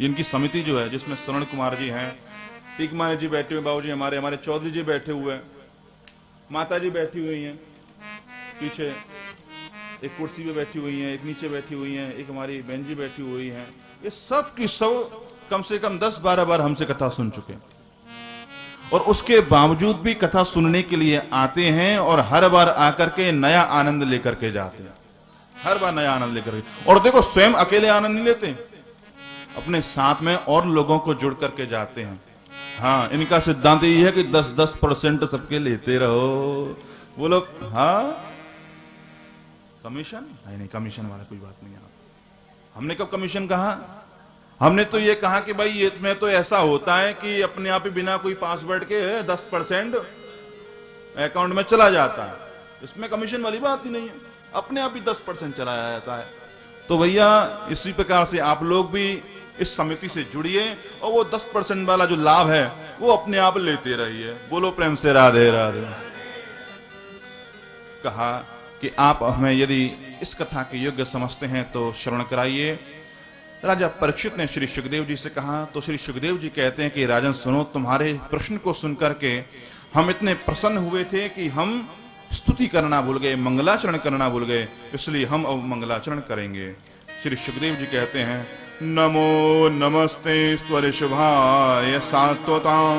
इनकी समिति जो है, जिसमें शरण कुमार जी हैं, टीकमानी जी बैठे हुए, बाबू जी हमारे चौधरी जी बैठे हुए, माता जी बैठी हुई हैं पीछे, एक कुर्सी पे बैठी हुई हैं, एक नीचे बैठी हुई हैं, एक हमारी बहन जी बैठी हुई हैं। ये सब की सब कम से कम 10-12 बार हमसे कथा सुन चुके हैं और उसके बावजूद भी कथा सुनने के लिए आते हैं और हर बार आकर के नया आनंद लेकर के जाते हैं, हर बार नया आनंद लेकर के। और देखो, स्वयं अकेले आनंद नहीं लेते, अपने साथ में और लोगों को जुड़ करके जाते हैं। हाँ, इनका सिद्धांत ये है कि 10% सबके लेते रहो। वो लोग हाँ कमीशन नहीं, कमीशन वाला कोई बात नहीं है। हमने कब कमीशन कहा? हमने तो ये कहा कि भाई इसमें तो ऐसा होता है कि अपने आप ही बिना कोई पासवर्ड के 10% अकाउंट में चला जाता है, इसमें कमीशन वाली बात ही नहीं है, अपने आप ही 10% चला जाता है। तो भैया इसी प्रकार से आप लोग भी इस समिति से जुड़िए और वो 10% वाला जो लाभ है वो अपने आप लेते रहिए। बोलो प्रेम से राधे राधे। कहा कि आप हमें यदि इस कथा के योग्य समझते हैं तो श्रवण कराइए। राजा परीक्षित ने श्री सुखदेव जी से कहा तो श्री सुखदेव जी कहते हैं कि राजन सुनो, तुम्हारे प्रश्न को सुनकर के हम इतने प्रसन्न हुए थे कि हम स्तुति करना भूल गए, मंगलाचरण करना भूल गए, इसलिए हम अब मंगलाचरण करेंगे। श्री सुखदेव जी कहते हैं नमो नमस्ते स्वरिशुभाय सात्वतां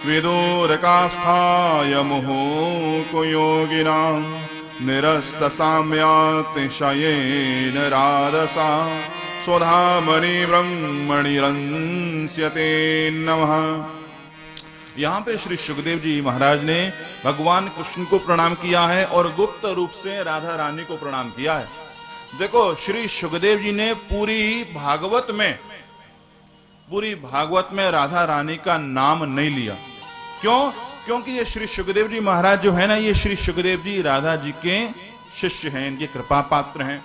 विदुरकाष्ठाय मुहुः योगिनां निरस्त साम्यातिशयेन राधसा स्वधामणि ब्रह्मणि रंस्यते नमः। यहाँ पे श्री सुखदेव जी महाराज ने भगवान कृष्ण को प्रणाम किया है और गुप्त रूप से राधा रानी को प्रणाम किया है। देखो, श्री सुखदेव जी ने पूरी भागवत में राधा रानी का नाम नहीं लिया। क्यों? क्योंकि ये श्री सुखदेव जी महाराज जो है ना, ये श्री सुखदेव जी राधा जी के शिष्य हैं, इनके कृपा पात्र हैं।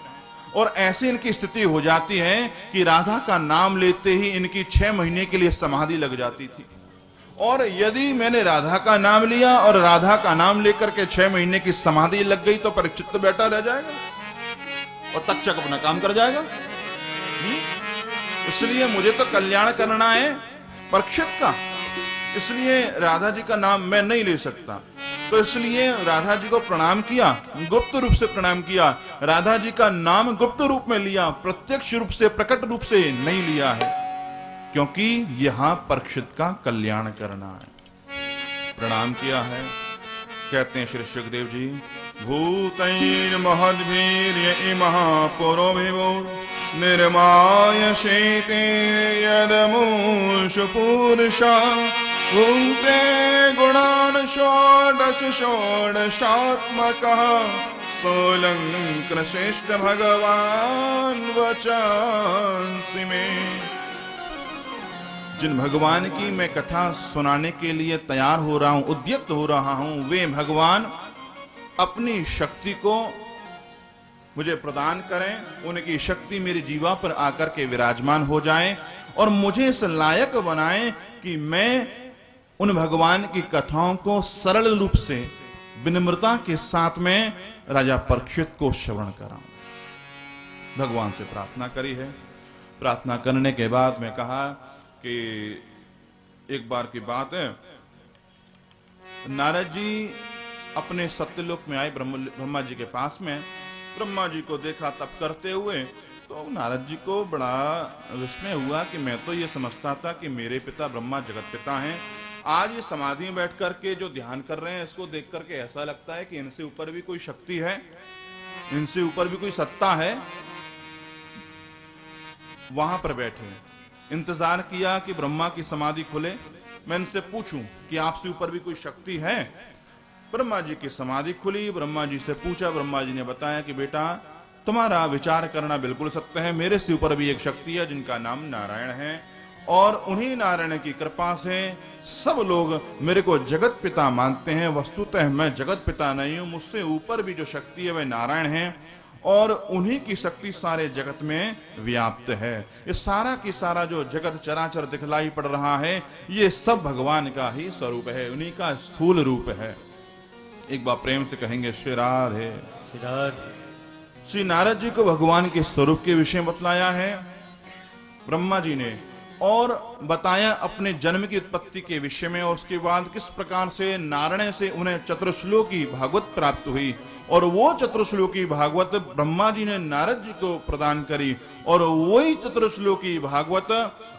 और ऐसी इनकी स्थिति हो जाती है कि राधा का नाम लेते ही इनकी 6 महीने के लिए समाधि लग जाती थी। और यदि मैंने राधा का नाम लिया और राधा का नाम लेकर के 6 महीने की समाधि लग गई तो परीक्षित तो बैठा रह जाएगा और तक्षक अपना काम कर जाएगा। इसलिए मुझे तो कल्याण करना है परीक्षित का, इसलिए राधा जी का नाम मैं नहीं ले सकता। तो इसलिए राधा जी को प्रणाम किया, गुप्त रूप से प्रणाम किया। राधा जी का नाम गुप्त रूप में लिया, प्रत्यक्ष रूप से, प्रकट रूप से नहीं लिया है, क्योंकि यहां परीक्षित का कल्याण करना है। प्रणाम किया है। कहते हैं श्री सुखदेव जी भूतैर महद्वीर्य इमः पुरोभिवो निर्माय शेते यदमुषु पुरुषा भूते गुणान् षोडशात्मकः सोऽलङ्कृश्रेष्ठ भगवान् वचांसि मे। जिन भगवान की मैं कथा सुनाने के लिए तैयार हो रहा हूं, उद्यत हो रहा हूं, वे भगवान अपनी शक्ति को मुझे प्रदान करें, उनकी शक्ति मेरी जीवा पर आकर के विराजमान हो जाए और मुझे इस लायक बनाएं कि मैं उन भगवान की कथाओं को सरल रूप से विनम्रता के साथ में राजा परीक्षित को श्रवण कराऊं। भगवान से प्रार्थना करी है। प्रार्थना करने के बाद मैं कहा कि एक बार की बात है, नारद जी अपने सत्यलोक में आए ब्रह्मा जी के पास में। ब्रह्मा जी को देखा तप करते हुए, तो नारद जी को बड़ा विस्मय हुआ कि मैं तो ये समझता था कि मेरे पिता ब्रह्मा जगत पिता हैं, आज ये समाधि में बैठ करके जो ध्यान कर रहे हैं, इसको देख करके ऐसा लगता है कि इनसे ऊपर भी कोई शक्ति है, इनसे ऊपर भी कोई सत्ता है। वहां पर बैठे इंतजार किया कि ब्रह्मा की समाधि खुले, मैं इनसे पूछूं कि आपसे ऊपर भी कोई शक्ति है। ब्रह्मा जी की समाधि खुली, ब्रह्मा जी से पूछा, ब्रह्मा जी ने बताया कि बेटा तुम्हारा विचार करना बिल्कुल सत्य है, मेरे से ऊपर भी एक शक्ति है जिनका नाम नारायण है, और उन्हीं नारायण की कृपा से सब लोग मेरे को जगत पिता मानते हैं। वस्तुतः मैं जगत पिता नहीं हूं, मुझसे ऊपर भी जो शक्ति है वह नारायण है और उन्हीं की शक्ति सारे जगत में व्याप्त है। ये सारा की सारा जो जगत चराचर दिखलाई पड़ रहा है, ये सब भगवान का ही स्वरूप है, उन्हीं का स्थूल रूप है। एक बार प्रेम से कहेंगे श्री राधे। श्री नारद जी को भगवान के स्वरूप के विषय बतलाया है। ब्रह्मा जी ने और बताया अपने जन्म की उत्पत्ति के विषय में, और उसके बाद किस प्रकार से नारायण से उन्हें चतुर्श्लोकी भागवत प्राप्त हुई, और वो चतुर्श्लोकी भागवत ब्रह्मा जी ने नारद जी को प्रदान करी, और वही चतुर्श्लोकी भागवत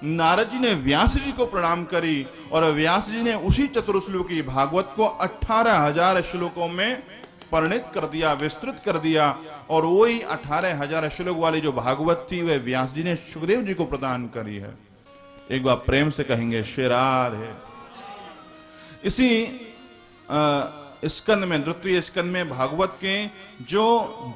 नारद जी ने व्यास जी को प्रणाम करी, और व्यास जी ने उसी चतुर्श्लोकी भागवत को 18,000 श्लोकों में परिणित कर दिया, विस्तृत कर दिया, और वही 18,000 श्लोक वाली जो भागवत थी वह व्यास जी ने सुखदेव जी को प्रदान करी है। एक बार प्रेम से कहेंगे श्री राधे। इसी स्कंद में, द्वितीय स्कंद में भागवत के जो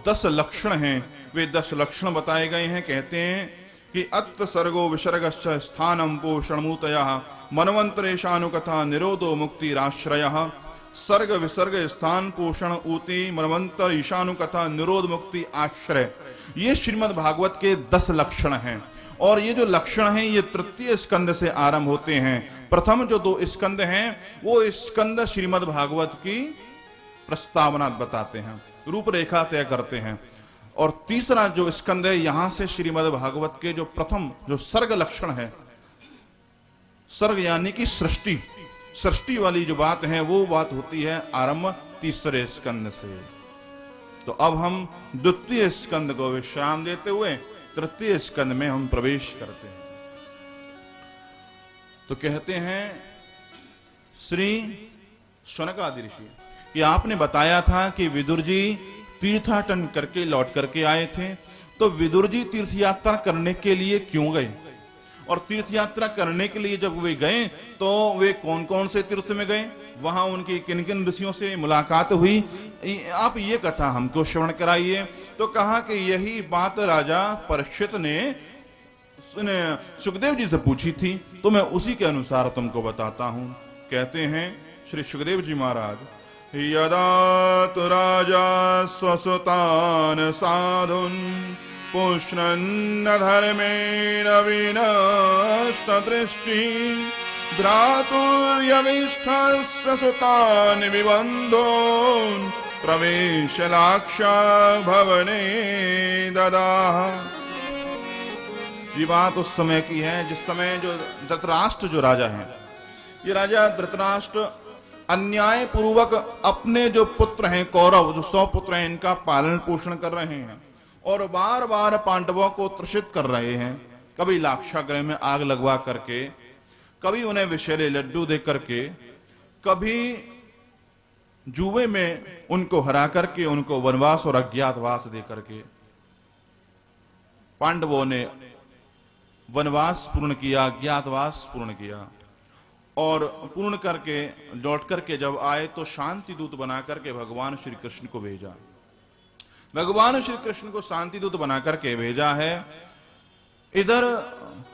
10 लक्षण हैं वे 10 लक्षण बताए गए हैं। कहते हैं कि अत्त सर्गो विसर्गश्च स्थानम पोषणमूतयः मनवंतरेशानुकथा निरोधो मुक्तिराश्रयः। सर्ग विसर्ग स्थान पोषण ऊति मनवंतर ईशानुकथा निरोध मुक्ति आश्रय, ये श्रीमद् भागवत के 10 लक्षण हैं। और ये जो लक्षण हैं ये तृतीय स्कंद से आरंभ होते हैं। प्रथम जो 2 स्कंद हैं वो स्कंद श्रीमद् भागवत की प्रस्तावना बताते हैं, रूपरेखा तय करते हैं, और तीसरा जो स्कंद है यहां से श्रीमद् भागवत के जो प्रथम जो सर्ग लक्षण है, सर्ग यानी कि सृष्टि, सृष्टि वाली जो बात है वो बात होती है आरंभ तीसरे स्कंद से। तो अब हम द्वितीय स्कंद को विश्राम देते हुए तृतीय स्कंद में हम प्रवेश करते हैं। तो कहते हैं श्री शौनकादि ऋषि कि आपने बताया था कि विदुर जी तीर्थाटन करके लौट करके आए थे, तो विदुर जी तीर्थ यात्रा करने के लिए क्यों गए, और तीर्थ यात्रा करने के लिए जब वे गए तो वे कौन कौन से तीर्थ में गए, वहां उनकी किन किन ऋषियों से मुलाकात हुई, आप ये कथा हमको श्रवण कराइए। तो कहा कि यही बात राजा परीक्षित ने सुखदेव जी से पूछी थी, तो मैं उसी के अनुसार तुमको बताता हूं। कहते हैं श्री सुखदेव जी महाराज, यदा तो राजा स्वसुतान साधुन पुष्णन्न धर्मेण विनष्ट दृष्टि भ्रातुर्यविष्ठस्य सुतान् विबन्धोन् प्रवेश लाक्षा भवने ददाह। ये बात उस समय की है जिस समय जो धृतराष्ट्र जो राजा है, ये राजा धृतराष्ट्र अन्याय पूर्वक अपने जो पुत्र हैं कौरव, जो 100 पुत्र हैं, इनका पालन पोषण कर रहे हैं और बार बार पांडवों को त्रसित कर रहे हैं। कभी लाक्षागृह में आग लगवा करके, कभी उन्हें विषैले लड्डू दे करके, कभी जुए में उनको हरा करके उनको वनवास और अज्ञातवास दे करके। पांडवों ने वनवास पूर्ण किया, अज्ञातवास पूर्ण किया, और पूर्ण करके लौट करके जब आए तो शांति दूत बना करके भगवान श्री कृष्ण को भेजा। भगवान श्री कृष्ण को शांति दूत बना करके भेजा है। इधर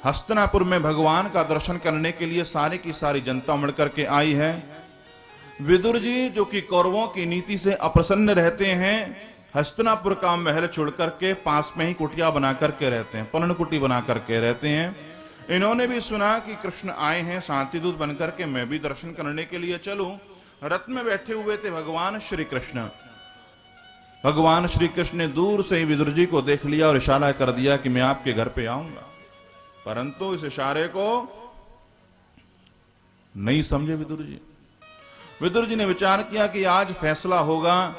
हस्तिनापुर में भगवान का दर्शन करने के लिए सारी की सारी जनता उमड़ करके आई है। विदुर जी जो कि कौरवों की नीति से अप्रसन्न रहते हैं, हस्तिनापुर का महल छोड़ करके पास में ही कुटिया बना करके रहते हैं, पर्णकुटी बना करके रहते हैं। इन्होंने भी सुना कि कृष्ण आए हैं शांति दूत बनकर के, मैं भी दर्शन करने के लिए चलूं। रथ में बैठे हुए थे भगवान श्री कृष्ण। भगवान श्री कृष्ण ने दूर से ही विदुर जी को देख लिया और इशारा कर दिया कि मैं आपके घर पे आऊंगा, परंतु इस इशारे को नहीं समझे विदुर जी। विदुर जी ने विचार किया कि आज फैसला होगा,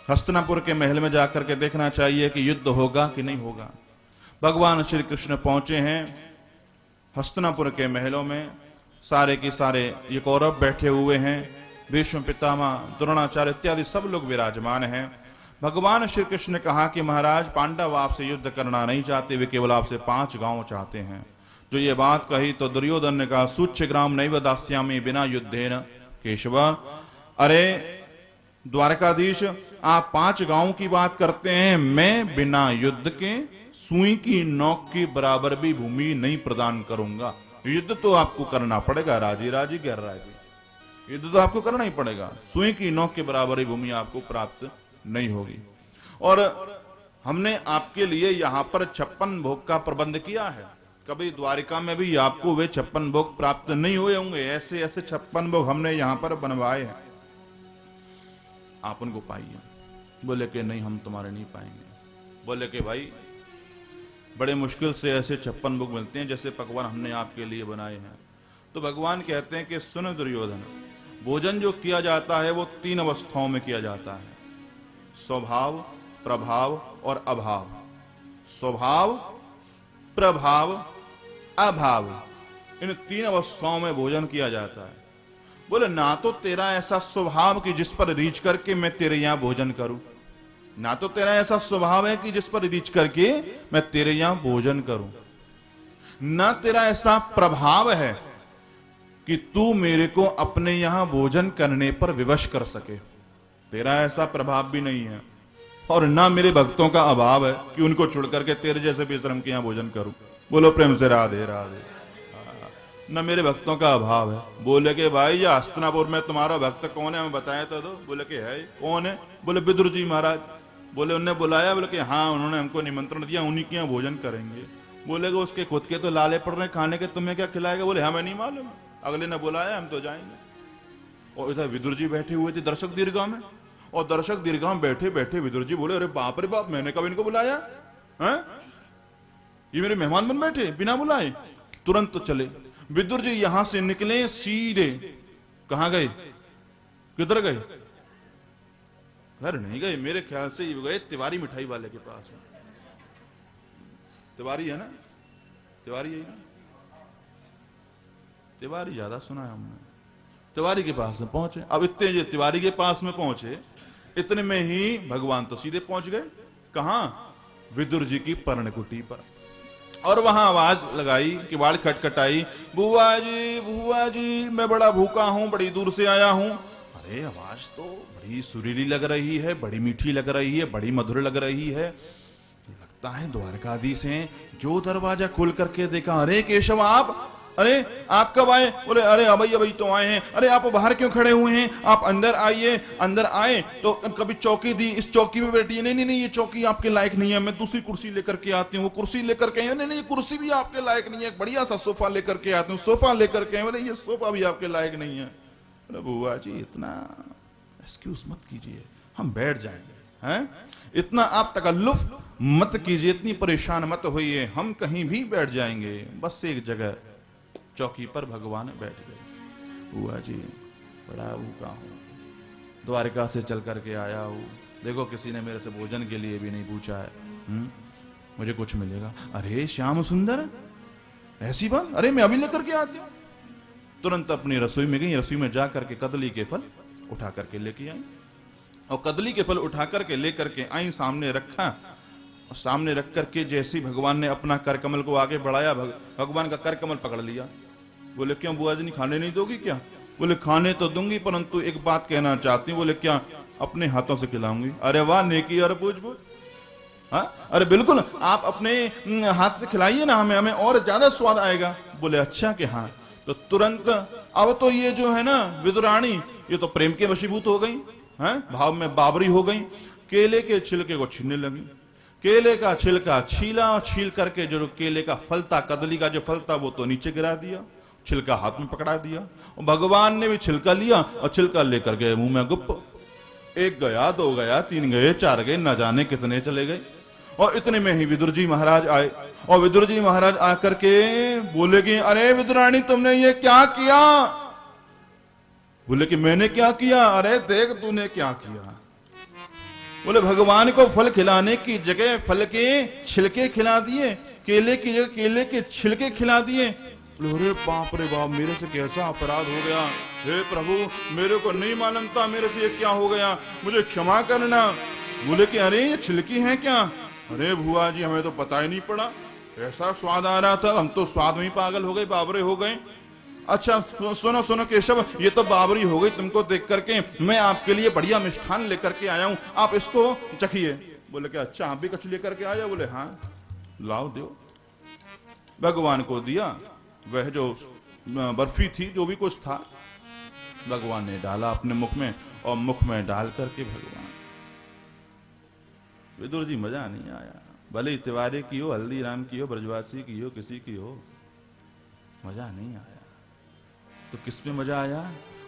हस्तिनापुर के महल में जाकर के देखना चाहिए कि युद्ध होगा कि नहीं होगा। भगवान श्री कृष्ण पहुंचे हैं हस्तिनापुर के महलों में, सारे के सारे ये कौरव बैठे हुए हैं, भीष्म पितामह, द्रोणाचार्य इत्यादि सब लोग विराजमान हैं। भगवान श्री कृष्ण ने कहा कि महाराज पांडव आपसे युद्ध करना नहीं चाहते, वे केवल आपसे 5 गांव चाहते हैं। जो ये बात कही तो दुर्योधन ने कहा, सूच्य ग्राम नैव दास्यामि बिना युद्धेन केशव। अरे द्वारकाधीश, आप 5 गांव की बात करते हैं, मैं बिना युद्ध के सुई की नोक के बराबर भी भूमि नहीं प्रदान करूंगा। युद्ध तो आपको करना पड़ेगा राजी राजी कह रहा है, युद्ध तो आपको करना ही पड़ेगा, सुई की नोक के बराबर ही भूमि आपको प्राप्त नहीं होगी। और हमने आपके लिए यहाँ पर 56 भोग का प्रबंध किया है, कभी द्वारिका में भी आपको वे 56 भोग प्राप्त नहीं हुए होंगे, ऐसे ऐसे 56 भोग हमने यहाँ पर बनवाए हैं, आप उनको पाइए। बोले कि नहीं हम तुम्हारे नहीं पाएंगे। बोले कि भाई बड़े मुश्किल से ऐसे 56 भोग मिलते हैं जैसे पकवान हमने आपके लिए बनाए हैं। तो भगवान कहते हैं कि सुन दुर्योधन, भोजन जो किया जाता है वो 3 अवस्थाओं में किया जाता है, स्वभाव, प्रभाव और अभाव। स्वभाव, प्रभाव, अभाव, इन 3 अवस्थाओं में भोजन किया जाता है। बोले ना तो तेरा ऐसा स्वभाव कि जिस पर रीच करके मैं तेरे यहां भोजन करूं, ना तो तेरा ऐसा स्वभाव है कि जिस पर रीच करके मैं तेरे यहां भोजन करूं, ना तेरा ऐसा प्रभाव है कि तू मेरे को अपने यहां भोजन करने पर विवश कर सके, तेरा ऐसा प्रभाव भी नहीं है। और ना मेरे भक्तों का अभाव है कि उनको छोड़ करके तेरे जैसे बेशरम के यहां भोजन करूं। बोलो प्रेम से राधे राधे। न मेरे भक्तों का अभाव है। बोले कि भाई ये हस्तिनापुर में तुम्हारा भक्त कौन है, हमें बताया तो दो। बोले कि है। कौन है? बोले विदुर जी महाराज। बोले उन्होंने बुलाया? बोले कि हाँ, उन्होंने हमको निमंत्रण दिया, उन्हीं के यहाँ भोजन करेंगे। बोले कि उसके खुद के तो लाले पड़ रहे खाने के, तुम्हें क्या खिलाएगा? बोले हमें नहीं मालूम, अगले ने बुलाया, हम तो जाएंगे। और इधर विदुर जी बैठे हुए थे दर्शक दीर्घा में, और दर्शक दीर्घा में बैठे बैठे विदुर जी बोले, अरे बाप रे बाप, मैंने कब इनको बुलाया है? ये मेरे मेहमान बन बैठे बिना बुलाए। तुरंत चले विदुर जी, यहां से निकले सीधे कहां गए? किधर गए? घर नहीं गए, मेरे ख्याल से ये गए तिवारी मिठाई वाले के पास में। तिवारी है ना? तिवारी है ना? तिवारी ज्यादा सुना है हमने। तिवारी के पास में पहुंचे। अब इतने जो तिवारी के पास में पहुंचे, इतने में ही भगवान तो सीधे पहुंच गए कहां? विदुर जी की पर्णकुटी पर। और वहां आवाज लगाई, किवाड़ खटखटाई, बुआ जी मैं बड़ा भूखा हूं, बड़ी दूर से आया हूं। अरे आवाज तो बड़ी सुरीली लग रही है, बड़ी मीठी लग रही है, बड़ी मधुर लग रही है, लगता है द्वारकाधीश हैं। जो दरवाजा खोल करके देखा, अरे केशव आप, अरे आप कब आए? बोले अरे अभी तो आए हैं। अरे आप बाहर क्यों खड़े हुए हैं? आप अंदर आइए। अंदर आए तो कभी चौकी दी, इस चौकी पे बैठिए। नहीं, ये चौकी आपके लायक नहीं है, मैं दूसरी कुर्सी लेकर के आती हूँ। वो कुर्सी लेकर के आए, नहीं, ये कुर्सी भी आपके लायक नहीं है, बढ़िया सा सोफा लेकर के आती हूँ। सोफा लेकर के आए, बोले ये सोफा भी आपके लायक नहीं है। अरे बुआ जी इतना एक्सक्यूज मत कीजिए, हम बैठ जाएंगे हैं? इतना आप तकल्लुफ मत कीजिए, इतनी परेशान मत होइए, हम कहीं भी बैठ जाएंगे। बस एक जगह चौकी पर भगवान बैठ गए। बुआ जी बड़ा भूखा हूं, द्वारका से चल करके आया हूं, देखो किसी ने मेरे से भोजन के लिए भी नहीं पूछा है, मुझे कुछ मिलेगा? अरे श्याम सुंदर ऐसी बात? अरे मैं अभी लेकर के आती हूं। तुरंत अपनी रसोई में गई, रसोई में जा करके कदली के फल उठा करके लेके आई, और कदली के फल उठा करके लेकर के आई, सामने रखा, और सामने रख करके जैसे भगवान ने अपना करकमल को आगे बढ़ाया, भगवान का करकमल पकड़ लिया। बोले क्यों बुआ जी, खाने नहीं दोगी क्या? बोले खाने तो दूंगी, परंतु एक बात कहना चाहती हूँ। बोले क्या? अपने हाथों से खिलाऊंगी। अरे वाह, नेकी और पूछ पूछ। हाँ अरे बिल्कुल, आप अपने हाथ से खिलाइए ना, हमें और ज्यादा स्वाद आएगा। बोले अच्छा कि हाँ। तो तुरंत अब तो ये जो है ना विदुरानी, ये तो प्रेम के वशीभूत हो गई, भाव में बाबरी हो गई। केले के छिलके को छीनने लगी, केले का छिलका छीला, और छील करके जो केले का फल था, कदली का जो फल था, वो तो नीचे गिरा दिया, छिलका हाथ में पकड़ा दिया। और भगवान ने भी छिलका लिया और छिलका लेकर गए मुंह में गुप्प। 1 गया, 2 गया, 3 गए, 4 गए, न जाने कितने चले गए। और इतने में ही विदुर जी महाराज आए, और विदुर जी महाराज आकर के बोले कि अरे विदुरानी तुमने ये क्या किया? बोले कि मैंने क्या किया? अरे देख तूने क्या किया। बोले भगवान को फल खिलाने की जगह फल के छिलके खिला दिए, केले की जगह केले के छिलके खिला दिए। अरे बाप रे बाप, मेरे से कैसा अपराध हो गया? हे प्रभु, मेरे को नहीं मालूम था, मेरे से ये क्या हो गया, मुझे क्षमा करना। बोले कि अरे ये छिलकी है क्या? अरे बुआ जी हमें तो पता ही नहीं पड़ा, ऐसा स्वाद आ रहा था, हम तो स्वाद में ही पागल हो गए, बाबरे हो गए। अच्छा सुनो सुनो केशव, ये तो बाबरी हो गई तुमको देख करके, मैं आपके लिए बढ़िया मिष्ठान लेकर के आया हूं, आप इसको चखिए। बोले कि अच्छा आप भी कुछ लेकर के आया? बोले हाँ लाओ दो। भगवान को दिया, वह जो बर्फी थी, जो भी कुछ था, भगवान ने डाला अपने मुख में, और मुख में डाल करके भगवान, विदुर जी मजा नहीं आया। भले तिवारी की हो, हल्दीराम की हो, ब्रजवासी की हो, किसी की हो, मजा नहीं आया। तो किसमें मजा आया?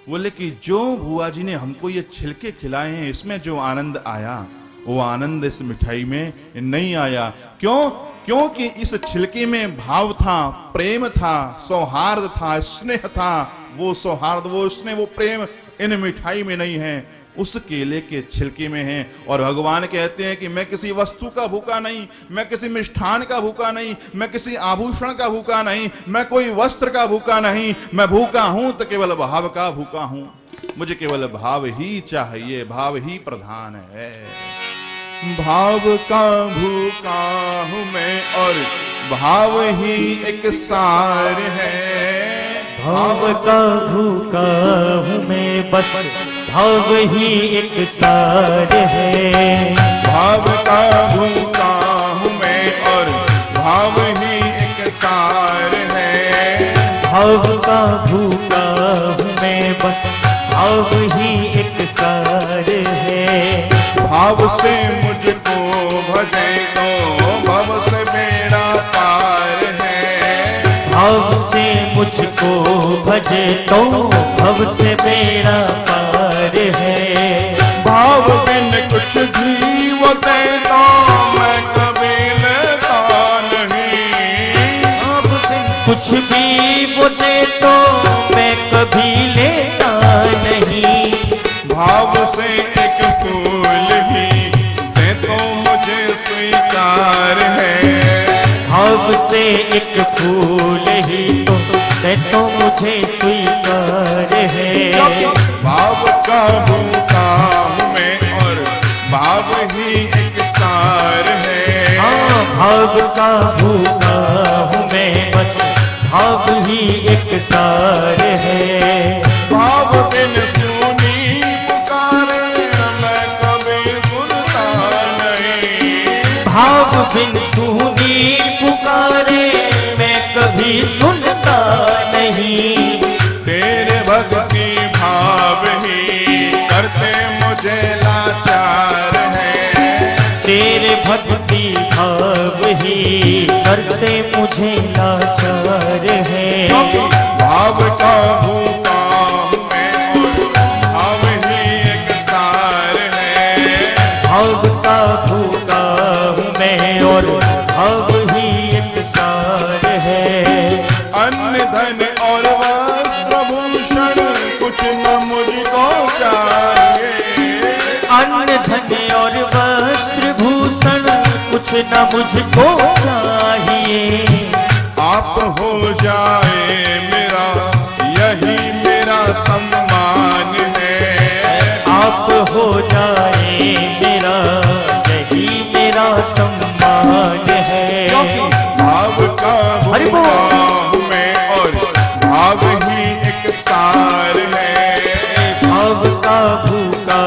बोले कि जो बुआ जी ने हमको ये छिलके खिलाए हैं, इसमें जो आनंद आया, वो आनंद इस मिठाई में नहीं आया। क्यों? क्योंकि इस छिलके में भाव था, प्रेम था, सौहार्द था, स्नेह था। वो सौहार्द, वो स्नेह, वो प्रेम इन मिठाई में नहीं है, उस केले के छिलके में है। और भगवान कहते हैं कि मैं किसी वस्तु का भूखा नहीं, मैं किसी मिष्ठान का भूखा नहीं, मैं किसी आभूषण का भूखा नहीं, मैं कोई वस्त्र का भूखा नहीं, मैं भूखा हूं तो केवल भाव का भूखा हूं। मुझे केवल भाव ही चाहिए, भाव ही प्रधान है। भाव का भूखा हूं मैं और भाव ही एक सार है। भाव का भूखा हूं मैं, बस भाव ही एक सार है। भाव का भूखा हूं मैं और भाव ही एक सार है। भाव का भूखा हूं मैं, बस भाव ही एक सार है। भाव से मुझको भजे तो भव से बेड़ा पार है। भाव से मुझको भजे तो भव से बेड़ा पार है। भाव बिन कुछ भी वो दे तो मैं कभी लेता नहीं। भाव बिन कुछ भी वो दे तो मैं कभी लेता नहीं। भाव से एक फूल भी दे तो मुझे स्वीकार है। भाव से एक फूल ही तो दे तो मुझे स्वीकार है। भाव का भूखा हूं मैं और भाव ही एक सार है। हाँ, भाव का भूखा हूँ मैं, बस भाव ही एक सार है। भाव बिन सुनी पुकारे मैं कभी सुनता नहीं। भाव बिन सुनी पुकारे मैं कभी सुनता नहीं। तेरे भक्ति भाव ही करते मुझे लाचार है। तेरे भक्ति भाव ही करते मुझे लाचार है। भाव का भूखा हूं मैं और भाव ही एक सार है। भाव का भूखा हूँ मैं और भाव ही एक सार है। अन्न धन और वस्त्र भूषण कुछ न मुझको चाहिए। अन्न धन और वस्त्र भूषण कुछ न मुझको चाहिए। आप हो जाए मेरा यही मेरा सम्मान है। आप हो जाए मेरा यही मेरा सम्मान है। भाव का भूखा हूं मैं और भाव ही एक सार है। भाव का भूखा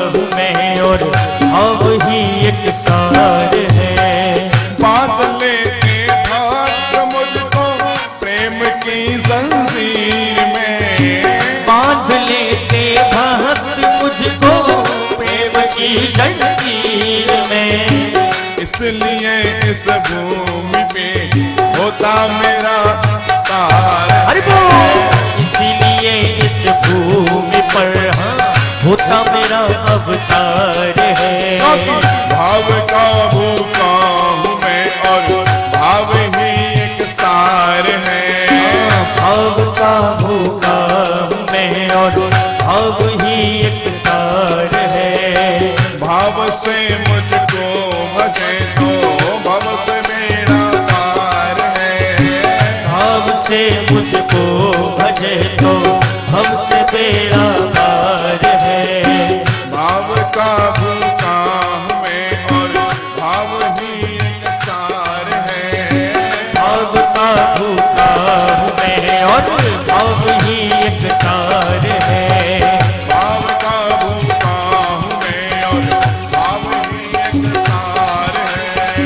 हूँ मैं और भाव ही एक सार है। बांध लेते भक्त मुझको प्रेम की जंजीर में। बांध लेते भक्त मुझको प्रेम की जंजीर में। इसलिए इस भूमि पे होता मेरा तार है। इसीलिए इस भूमि पर हाँ होता मेरा अवतार है। भाव का भूखा हूं मैं और भाव ही एक सार है। भाव का भूखा हूँ मैं और भाव ही एक सार है। भाव से मुझको भजे तो भव से मेरा पार है। भाव से मुझको भजे तो भव से बेड़ा पार है। भाव का भूखा हूं मैं और भाव ही एक सार है। भाव का भूखा हूँ मैं और भाव ही एक सार है। भाव का भूखा हूं मैं और भाव ही एक सार है।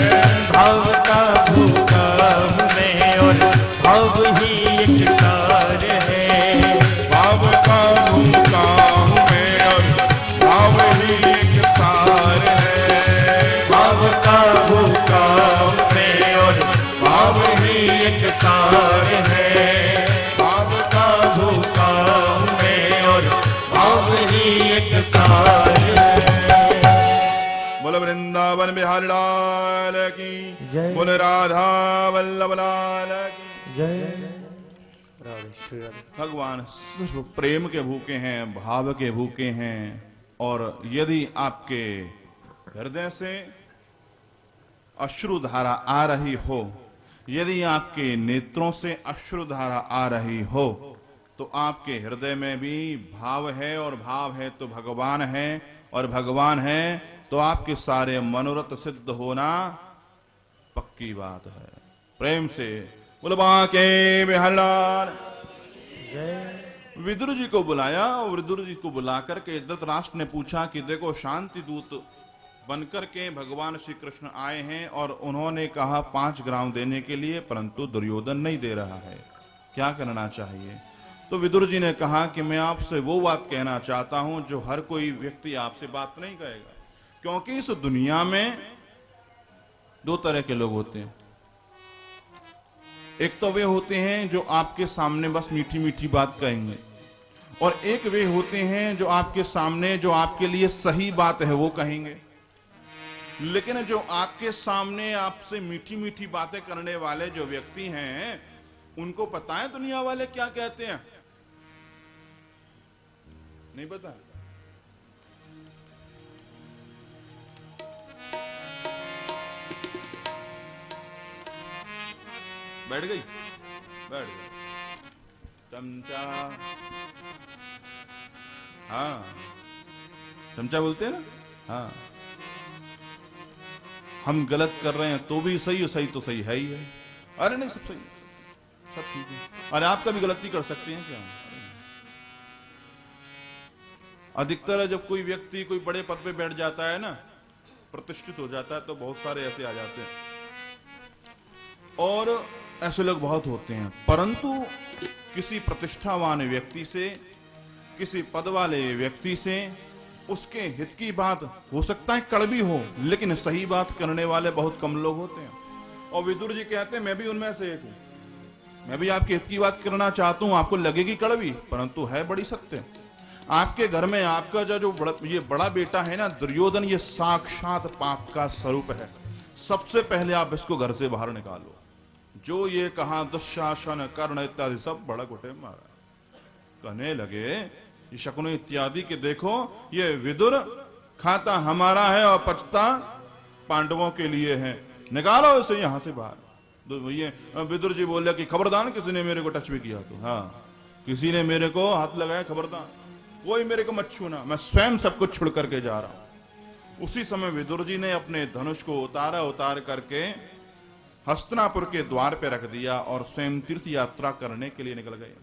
भाव का भूखा हूँ मैं और भाव ही एक सार है। भाव का भूखा हूं मैं और भाव ही एक सार है। भाव का भूखा हूँ मैं और भाव ही एक सार है। भाव का भूखा हूँ मैं और भाव ही एक सार है। बोलो वृंदावन बिहारी लाल की जय। बोल राधा वल्लभ लाल की जय। राधे श्री राधे। भगवान सिर्फ प्रेम के भूखे हैं, भाव के भूखे हैं। और यदि आपके हृदय से अश्रुधारा आ रही हो, यदि आपके नेत्रों से अश्रुधारा आ रही हो, तो आपके हृदय में भी भाव है, और भाव है तो भगवान है, और भगवान है तो आपके सारे मनोरथ सिद्ध होना पक्की बात है। प्रेम से बोल बांके बिहार। विदुर जी को बुलाया, और विदुर जी को बुलाकर के धृतराष्ट्र ने पूछा कि देखो, शांति दूत बनकर के भगवान श्री कृष्ण आए हैं और उन्होंने कहा 5 ग्राम देने के लिए, परंतु दुर्योधन नहीं दे रहा है, क्या करना चाहिए? तो विदुर जी ने कहा कि मैं आपसे वो बात कहना चाहता हूं जो हर कोई व्यक्ति आपसे बात नहीं कहेगा, क्योंकि इस दुनिया में 2 तरह के लोग होते हैं। एक तो वे होते हैं जो आपके सामने बस मीठी मीठी बात कहेंगे, और एक वे होते हैं जो आपके सामने जो आपके लिए सही बात है वो कहेंगे। लेकिन जो आपके सामने आपसे मीठी मीठी बातें करने वाले जो व्यक्ति हैं, उनको पता है दुनिया वाले क्या कहते हैं? नहीं पता। बैठ गई, बैठ गई। चमचा, हाँ चमचा बोलते हैं ना, हाँ। हम गलत कर रहे हैं तो भी सही, सही तो सही है ही है। अरे नहीं, सब सही, सब ठीक है। अरे आप कभी गलती कर सकते हैं क्या? अधिकतर जब कोई व्यक्ति कोई बड़े पद पे बैठ जाता है ना, प्रतिष्ठित हो जाता है, तो बहुत सारे ऐसे आ जाते हैं, और ऐसे लोग बहुत होते हैं। परंतु किसी प्रतिष्ठावान व्यक्ति से, किसी पद वाले व्यक्ति से उसके हित की बात हो सकता है कड़वी हो, लेकिन सही बात करने वाले बहुत कम लोग होते हैं। और विदुर जी कहते हैं मैं भी उनमें से एक हूं। मैं भी आपके हित की बात करना चाहता हूं, आपको लगेगी कड़वी, परंतु है बड़ी सत्य। आपके घर में आपका जो ये बड़ा बेटा है ना, दुर्योधन, ये साक्षात पाप का स्वरूप है। सबसे पहले आप इसको घर से बाहर निकालो। जो ये कहा दुशासन, कर्ण इत्यादि सब बड़ा घुटे मारा, कहने लगे ये शकुन इत्यादि के देखो, ये विदुर खाता हमारा है और पचता पांडवों के लिए है, निकालो इसे यहां से बाहर। तो ये विदुर जी बोले कि खबरदार किसी ने मेरे को टच भी किया तो, हाँ किसी ने मेरे को हाथ लगाया, खबरदार कोई मेरे को मत छूना, मैं स्वयं सब कुछ छोड़ करके जा रहा हूं। उसी समय विदुर जी ने अपने धनुष को उतार करके हस्तिनापुर के द्वार पे रख दिया और स्वयं तीर्थ यात्रा करने के लिए निकल गए।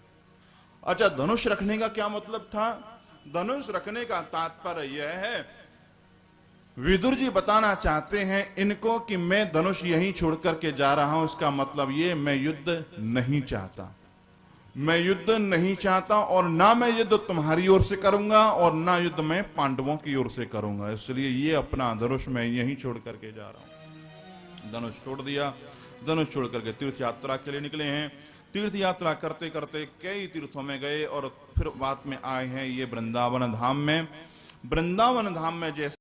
अच्छा, धनुष रखने का क्या मतलब था? धनुष रखने का तात्पर्य यह है, विदुर जी बताना चाहते हैं इनको कि मैं धनुष यहीं छोड़ करके जा रहा हूं। इसका मतलब ये, मैं युद्ध नहीं चाहता, मैं युद्ध नहीं चाहता, और ना मैं युद्ध तुम्हारी ओर से करूंगा और ना युद्ध मैं पांडवों की ओर से करूंगा। इसलिए ये अपना धनुष मैं यहीं छोड़ करके जा रहा हूं। धनुष छोड़ दिया, धनुष छोड़ करके तीर्थ यात्रा के लिए निकले हैं। तीर्थ यात्रा करते करते कई तीर्थों में गए और फिर बाद में आए हैं ये वृंदावन धाम में। वृंदावन धाम में जैसे